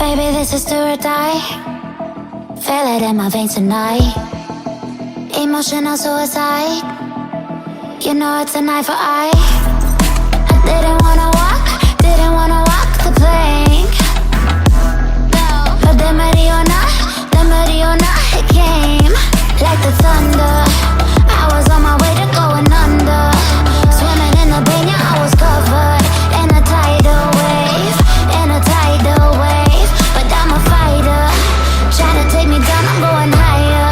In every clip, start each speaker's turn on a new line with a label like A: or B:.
A: Baby, this is do or die. Feel it in my veins tonight. Emotional suicide. You know it's an eye for eye. I didn't wanna walk the plank. But the Mariona, it came like the thunder. I was on my way to going under. Swimming in the Peony, I was covered in a tidal wave, But I'm a fighter, try to take me down, I'm going higher.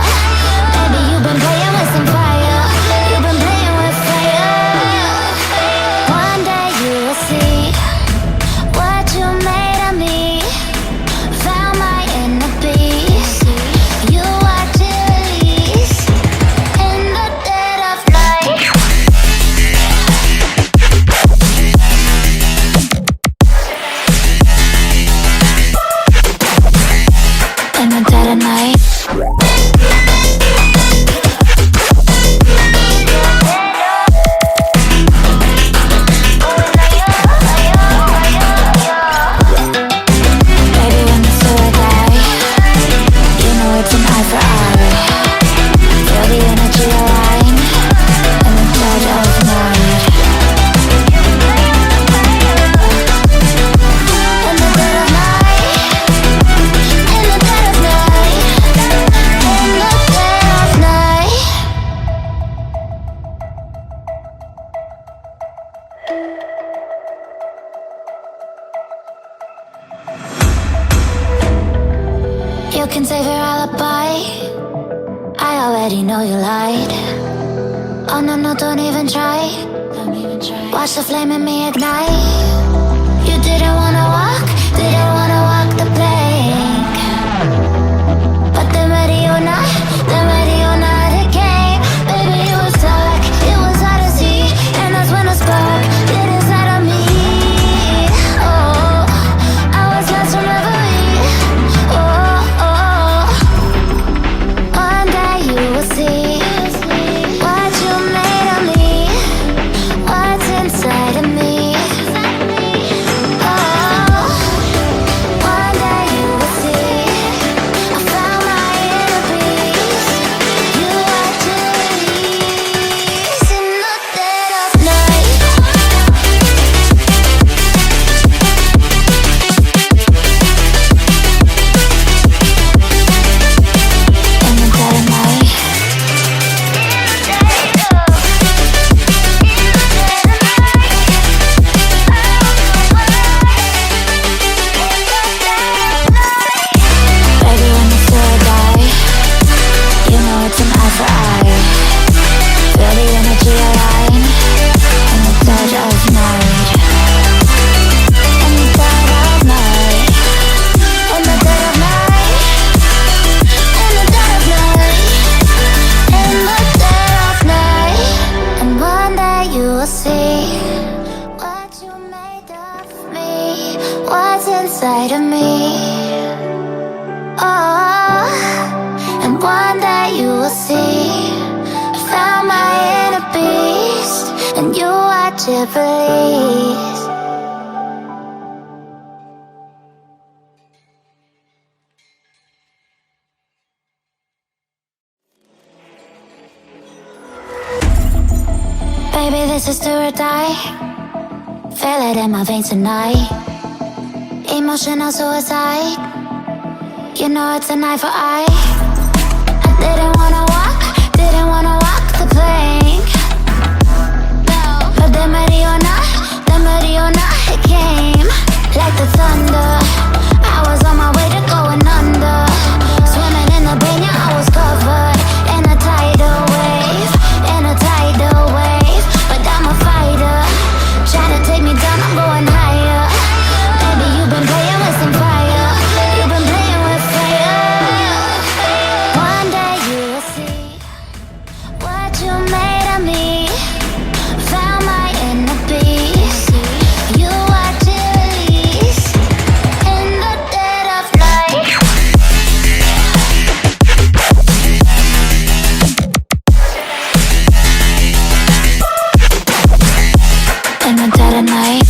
A: Baby, you've been playing with some fire. You've been playing with fire. One day you will see what you made of me. Found my inner peace. You watch it release in the dead of night. In the dead of night. Baby, when the soul die, you know it's an eye for eye. Feel the energy align in the dead of night. In the dead of night. In the dead of night. In the dead of night. You can save your alibi. I already know you lied. Oh no, no, don't even try. Watch the flame in me ignite. You didn't wanna walk the plank. But the Mariona, it came. Baby, it was dark, it was hard to see. And that's when a spark lit inside of me. Oh, I was lost from reverie. One day you will see what you made of me, what's inside of me. One day you will see I found my inner peace. You watch it release in the dead of night. In the dead of night. Baby, when the soul die, you know it's an eye for eye. Feel the energy align in the dead of night. In the dead of night. In the dead of night. In the dead of night. In the dead of night. And one day you will see what you made of me, what's inside of me. Oh, and one day you will see I found my inner beast, and you watch it release. Baby, this is do or die. Feel it in my veins tonight. Emotional suicide. You know it's an eye for eye. I didn't wanna walk the plank. But the Mariona, it came like the thunder. I was on my way to going under. Swimming in the Peony, I was covered in a tidal wave, But I'm a fighter, try to take me down, I'm going higher. Baby, you've been playing with some fire. You've been playing with fire. One day you will see what you made of me. Found my inner peace. You watch it release in the dead of night. In the dead of night.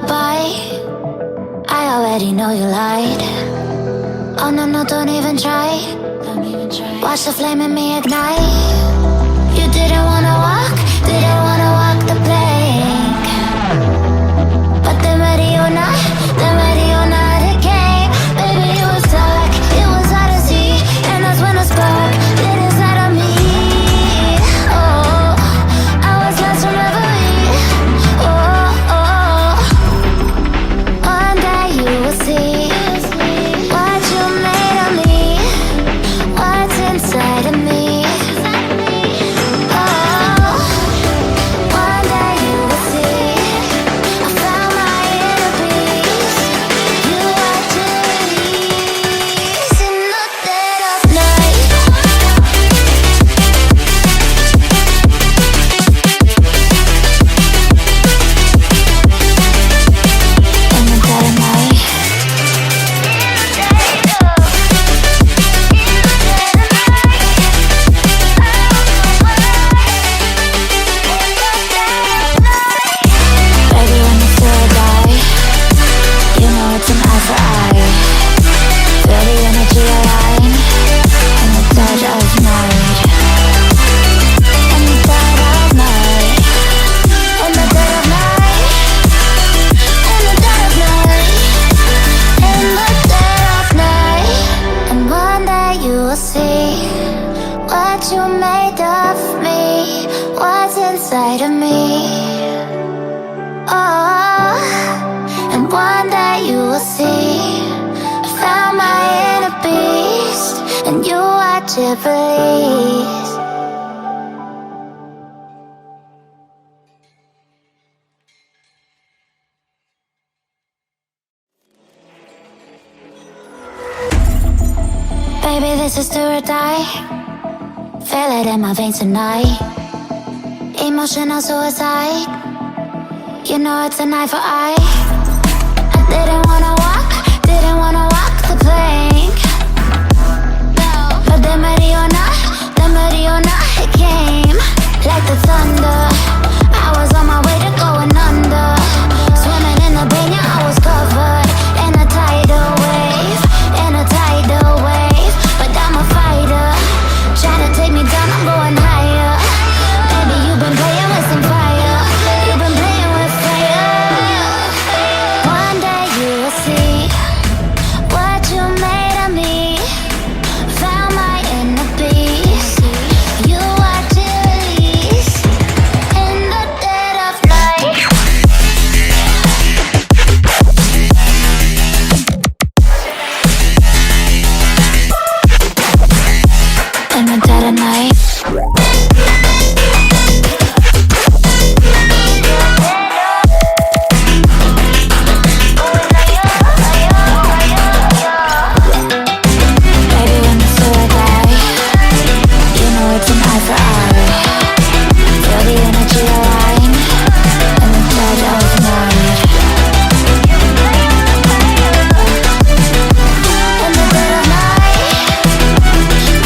A: alibi. I already know you lied. Oh no, no, don't even try. Watch the flame in me ignite. You didn't wanna walk the plank. But then ready or not, it came. Baby, it was dark, it was hard to see. And that's when the spark lit inside of me. Oh, I was lost from reverie. Oh, oh, one day you will see what you made of me, what's inside of me. Oh, one day you will see I found my inner peace. You are to release in the dead of night. In the dead of night. Baby, when you feel or die, you know it's an eye for eye. Feel the energy align in the dead of night. In the dead of night. In the dead of night. In the dead of night. In the dead of night. And one day you will see what you made of me, what's inside of me. Oh, and one day you will see I found my inner beast, and you are to release. Baby, this is do or die. Feel it in my veins tonight. Emotional suicide. You know it's an eye for eye. I didn't wanna walk the plank. But then ready or not, it came. Like the thunder, I was on my way to going under. Swimming in the pain, yeah, I was covered in a tidal wave, But I'm a fighter, trying to take me down, I'm going higher. Baby, you've been playing with some fire. You've been playing with fire. One day you will see what you made of me. Found my inner peace. You are to release in the dead of night. In the dead of night. Baby, when you feel or die, you know it's an eye for eye. Feel the energy align in the dead of night. In the dead of night.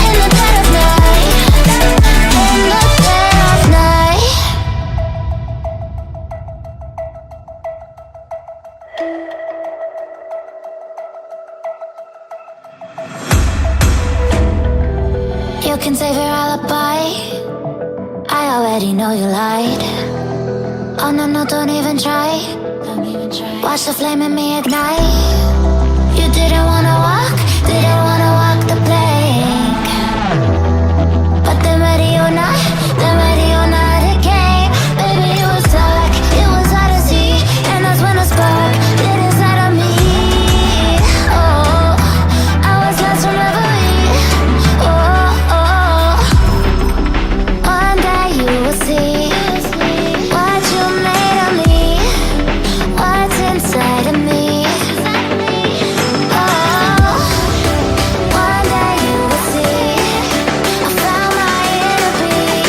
A: In the dead of night. In the dead of night. You can save your alibi. I already know you lied. Oh no, no, don't even try. Watch the flame in me ignite. You didn't wanna walk the plank. But then ready or not, it came. Baby, it was dark, it was hard to see. And that's when the spark lit inside of me. Oh, I was lost from reverie. Oh, oh, one day you will see what you made of me, what's inside of me. Oh, one day you will see I found my inner peace.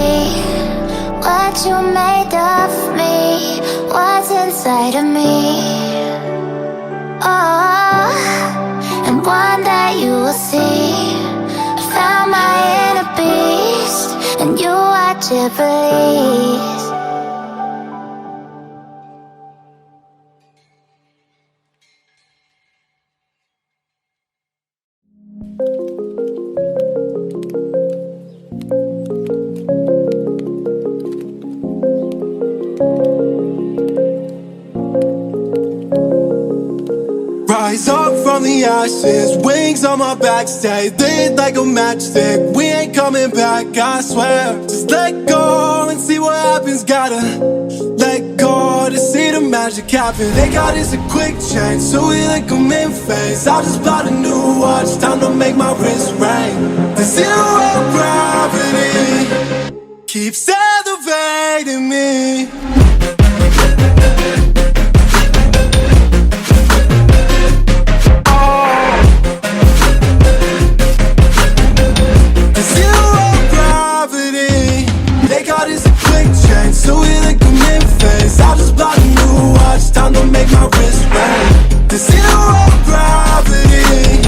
A: see what you made of me, what's inside of me. Oh, and one day you will see I found my inner beast, and you are Jubilees.
B: Rise up from the ashes, wings on my back, stay lit like a matchstick. We ain't coming back, I swear. Just let go and see what happens. Gotta let go to see the magic happen. They got us a quick change, so we like them in phase. I just bought a new watch, time to make my wrist ring. The zero gravity keeps elevating me. So we like them in phase. I just bought a new watch, time to make my wrist ring. The zero gravity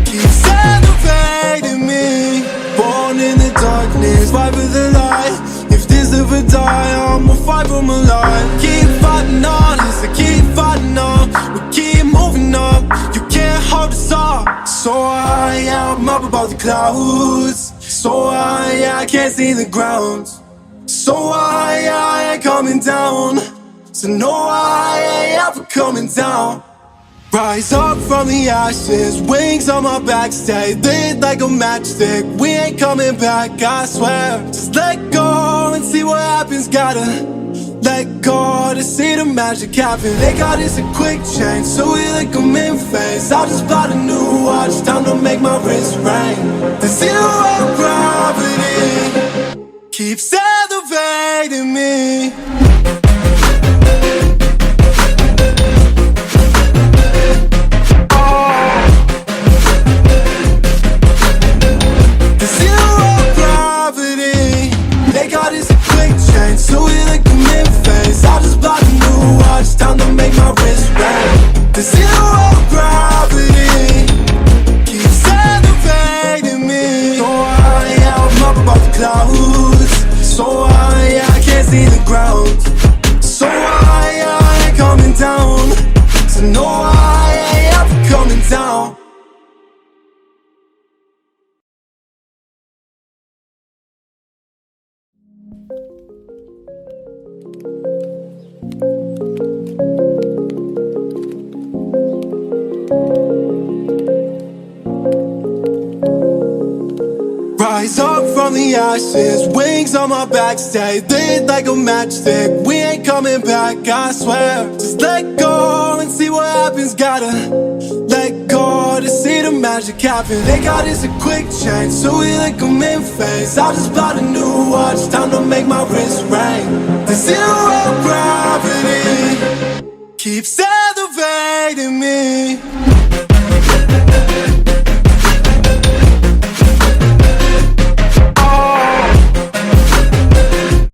B: keeps elevating me. Born in the darkness, fight for the light. If this ever die, I'ma fight for my life. Keep fighting on, yes, I keep fighting on. We keep moving up, you can't hold us up. So high, I'm up above the clouds. So high, I can't see the ground. So I ain't coming down. So no, I ain't ever coming down. Rise up from the ashes, wings on my back, stay lit like a matchstick. We ain't coming back, I swear. Just let go and see what happens. Gotta let go to see the magic happen. They got us a quick change, so we like them in phase. I just bought a new watch, time to make my wrist ring. The zero gravity keeps elevating me. The zero gravity, they got us a quick change, so we like them in phase. I just bought a new watch, time to make my wrist ring. The zero gravity keeps elevating me. So high, I'm up above the clouds. So high, I can't see the ground. So high, I ain't coming down. So no, I ain't ever coming down. Rise up from the ashes, wings on my back, stay lit like a matchstick. We ain't coming back, I swear. Just let go and see what happens. Gotta let go to see the magic happen. They got us a quick change, so we like them in phase. I just bought a new watch, time to make my wrist ring. The zero gravity keeps